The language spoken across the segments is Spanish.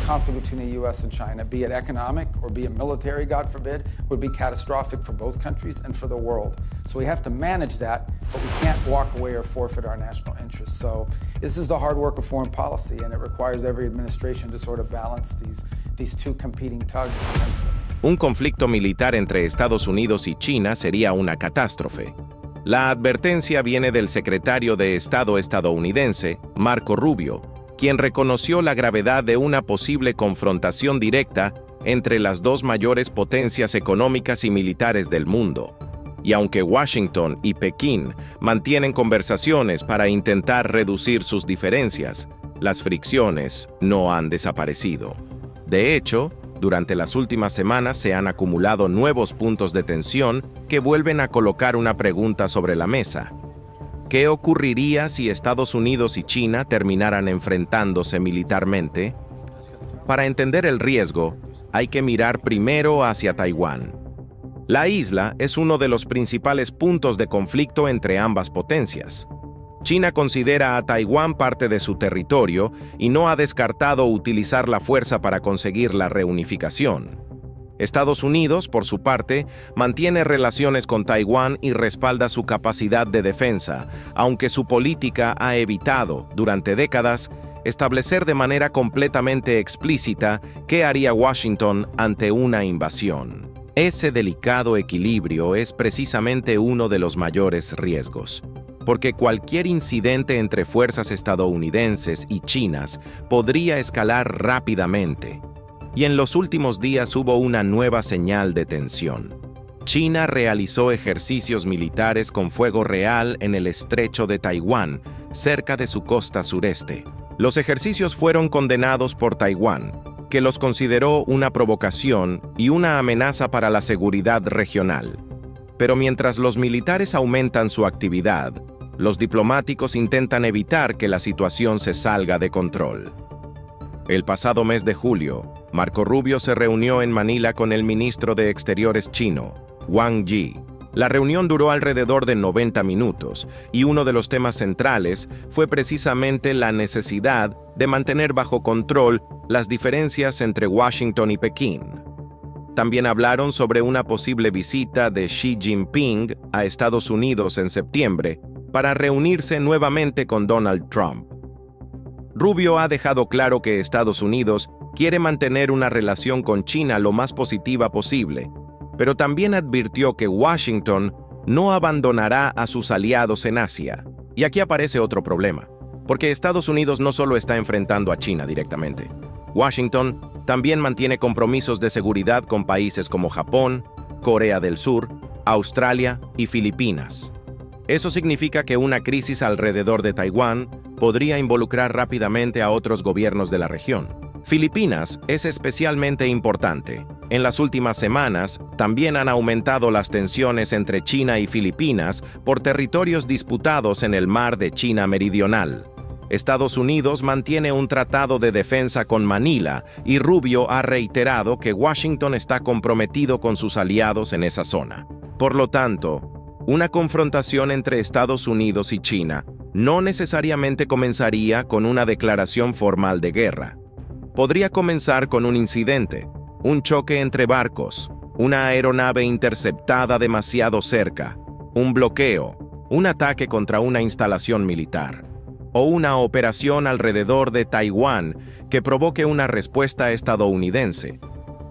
conflict between the U.S. and China, be it economic or be it military, God forbid, would be catastrophic for both countries and for the world. So we have to manage that, but we can't walk away or forfeit our national interests. So this is the hard work of foreign policy, and it requires every administration to sort of balance these two competing tugs against us. Un conflicto militar entre Estados Unidos y China sería una catástrofe. La advertencia viene del secretario de Estado estadounidense, Marco Rubio, quien reconoció la gravedad de una posible confrontación directa entre las dos mayores potencias económicas y militares del mundo. Y aunque Washington y Pekín mantienen conversaciones para intentar reducir sus diferencias, las fricciones no han desaparecido. De hecho, durante las últimas semanas se han acumulado nuevos puntos de tensión que vuelven a colocar una pregunta sobre la mesa. ¿Qué ocurriría si Estados Unidos y China terminaran enfrentándose militarmente? Para entender el riesgo, hay que mirar primero hacia Taiwán. La isla es uno de los principales puntos de conflicto entre ambas potencias. China considera a Taiwán parte de su territorio y no ha descartado utilizar la fuerza para conseguir la reunificación. Estados Unidos, por su parte, mantiene relaciones con Taiwán y respalda su capacidad de defensa, aunque su política ha evitado, durante décadas, establecer de manera completamente explícita qué haría Washington ante una invasión. Ese delicado equilibrio es precisamente uno de los mayores riesgos, porque cualquier incidente entre fuerzas estadounidenses y chinas podría escalar rápidamente. Y en los últimos días hubo una nueva señal de tensión. China realizó ejercicios militares con fuego real en el estrecho de Taiwán, cerca de su costa sureste. Los ejercicios fueron condenados por Taiwán, que los consideró una provocación y una amenaza para la seguridad regional. Pero mientras los militares aumentan su actividad, los diplomáticos intentan evitar que la situación se salga de control. El pasado mes de julio, Marco Rubio se reunió en Manila con el ministro de Exteriores chino, Wang Yi. La reunión duró alrededor de 90 minutos, y uno de los temas centrales fue precisamente la necesidad de mantener bajo control las diferencias entre Washington y Pekín. También hablaron sobre una posible visita de Xi Jinping a Estados Unidos en septiembre para reunirse nuevamente con Donald Trump. Rubio ha dejado claro que Estados Unidos quiere mantener una relación con China lo más positiva posible, pero también advirtió que Washington no abandonará a sus aliados en Asia. Y aquí aparece otro problema, porque Estados Unidos no solo está enfrentando a China directamente. Washington también mantiene compromisos de seguridad con países como Japón, Corea del Sur, Australia y Filipinas. Eso significa que una crisis alrededor de Taiwán podría involucrar rápidamente a otros gobiernos de la región. Filipinas es especialmente importante. En las últimas semanas, también han aumentado las tensiones entre China y Filipinas por territorios disputados en el mar de China Meridional. Estados Unidos mantiene un tratado de defensa con Manila y Rubio ha reiterado que Washington está comprometido con sus aliados en esa zona. Por lo tanto, una confrontación entre Estados Unidos y China no necesariamente comenzaría con una declaración formal de guerra. Podría comenzar con un incidente, un choque entre barcos, una aeronave interceptada demasiado cerca, un bloqueo, un ataque contra una instalación militar, o una operación alrededor de Taiwán que provoque una respuesta estadounidense.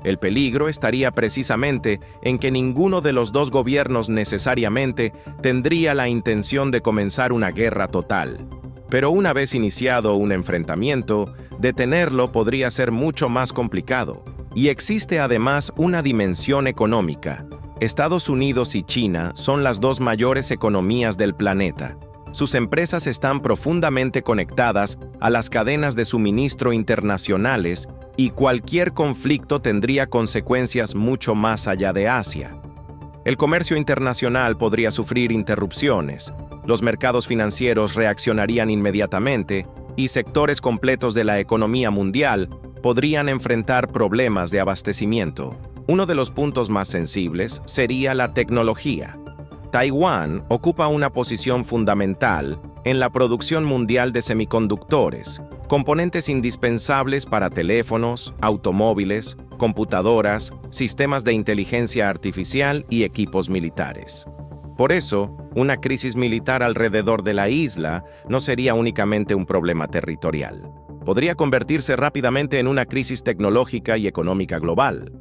El peligro estaría precisamente en que ninguno de los dos gobiernos necesariamente tendría la intención de comenzar una guerra total. Pero una vez iniciado un enfrentamiento, detenerlo podría ser mucho más complicado. Y existe además una dimensión económica. Estados Unidos y China son las dos mayores economías del planeta. Sus empresas están profundamente conectadas a las cadenas de suministro internacionales y cualquier conflicto tendría consecuencias mucho más allá de Asia. El comercio internacional podría sufrir interrupciones, los mercados financieros reaccionarían inmediatamente y sectores completos de la economía mundial podrían enfrentar problemas de abastecimiento. Uno de los puntos más sensibles sería la tecnología. Taiwán ocupa una posición fundamental en la producción mundial de semiconductores componentes indispensables para teléfonos, automóviles, computadoras, sistemas de inteligencia artificial y equipos militares. Por eso, una crisis militar alrededor de la isla no sería únicamente un problema territorial. Podría convertirse rápidamente en una crisis tecnológica y económica global.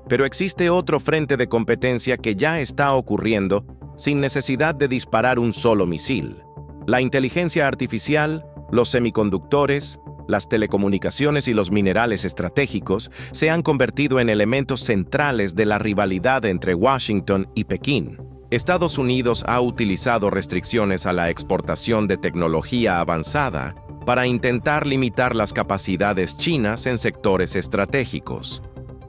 Pero existe otro frente de competencia que ya está ocurriendo sin necesidad de disparar un solo misil. La inteligencia artificial, los semiconductores, las telecomunicaciones y los minerales estratégicos se han convertido en elementos centrales de la rivalidad entre Washington y Pekín. Estados Unidos ha utilizado restricciones a la exportación de tecnología avanzada para intentar limitar las capacidades chinas en sectores estratégicos.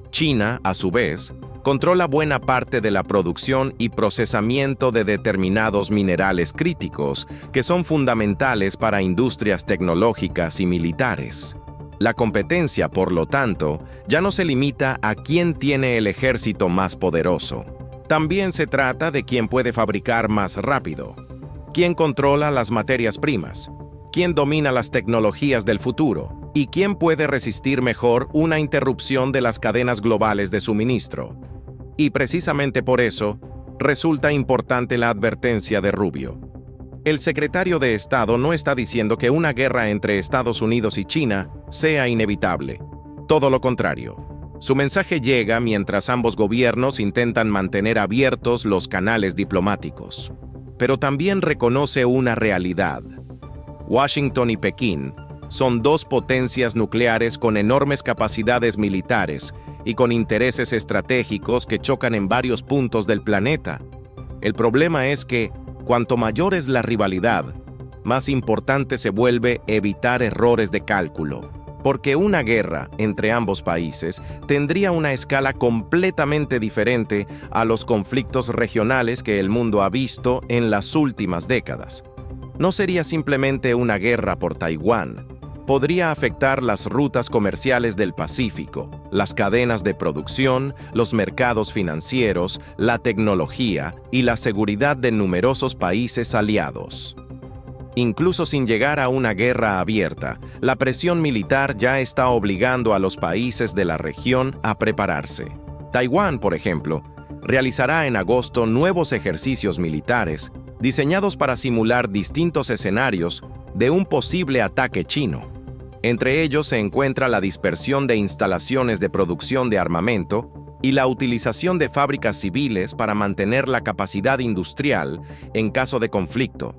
China, a su vez, controla buena parte de la producción y procesamiento de determinados minerales críticos que son fundamentales para industrias tecnológicas y militares. La competencia, por lo tanto, ya no se limita a quién tiene el ejército más poderoso. También se trata de quién puede fabricar más rápido, quién controla las materias primas, quién domina las tecnologías del futuro y quién puede resistir mejor una interrupción de las cadenas globales de suministro. Y precisamente por eso, resulta importante la advertencia de Rubio. El secretario de Estado no está diciendo que una guerra entre Estados Unidos y China sea inevitable. Todo lo contrario. Su mensaje llega mientras ambos gobiernos intentan mantener abiertos los canales diplomáticos. Pero también reconoce una realidad. Washington y Pekín son dos potencias nucleares con enormes capacidades militares y con intereses estratégicos que chocan en varios puntos del planeta. El problema es que, cuanto mayor es la rivalidad, más importante se vuelve evitar errores de cálculo, porque una guerra entre ambos países tendría una escala completamente diferente a los conflictos regionales que el mundo ha visto en las últimas décadas. No sería simplemente una guerra por Taiwán. Podría afectar las rutas comerciales del Pacífico, las cadenas de producción, los mercados financieros, la tecnología y la seguridad de numerosos países aliados. Incluso sin llegar a una guerra abierta, la presión militar ya está obligando a los países de la región a prepararse. Taiwán, por ejemplo, realizará en agosto nuevos ejercicios militares diseñados para simular distintos escenarios de un posible ataque chino. Entre ellos se encuentra la dispersión de instalaciones de producción de armamento y la utilización de fábricas civiles para mantener la capacidad industrial en caso de conflicto.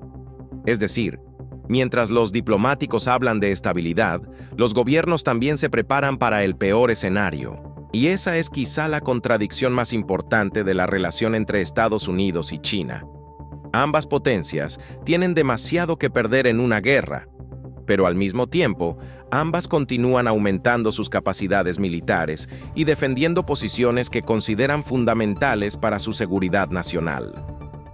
Es decir, mientras los diplomáticos hablan de estabilidad, los gobiernos también se preparan para el peor escenario. Y esa es quizá la contradicción más importante de la relación entre Estados Unidos y China. Ambas potencias tienen demasiado que perder en una guerra, pero al mismo tiempo, ambas continúan aumentando sus capacidades militares y defendiendo posiciones que consideran fundamentales para su seguridad nacional.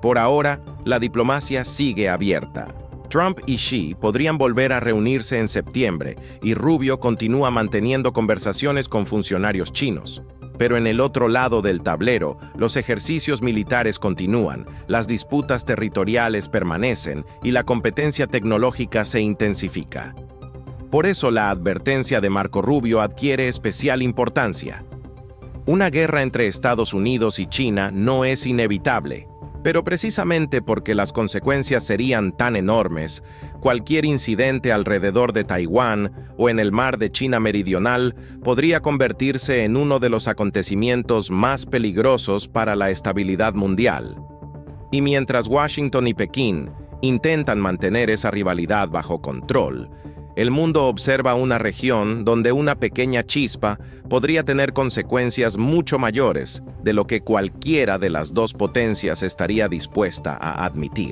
Por ahora, la diplomacia sigue abierta. Trump y Xi podrían volver a reunirse en septiembre y Rubio continúa manteniendo conversaciones con funcionarios chinos. Pero en el otro lado del tablero, los ejercicios militares continúan, las disputas territoriales permanecen y la competencia tecnológica se intensifica. Por eso la advertencia de Marco Rubio adquiere especial importancia. Una guerra entre Estados Unidos y China no es inevitable, pero precisamente porque las consecuencias serían tan enormes, cualquier incidente alrededor de Taiwán o en el mar de China Meridional podría convertirse en uno de los acontecimientos más peligrosos para la estabilidad mundial. Y mientras Washington y Pekín intentan mantener esa rivalidad bajo control, el mundo observa una región donde una pequeña chispa podría tener consecuencias mucho mayores de lo que cualquiera de las dos potencias estaría dispuesta a admitir.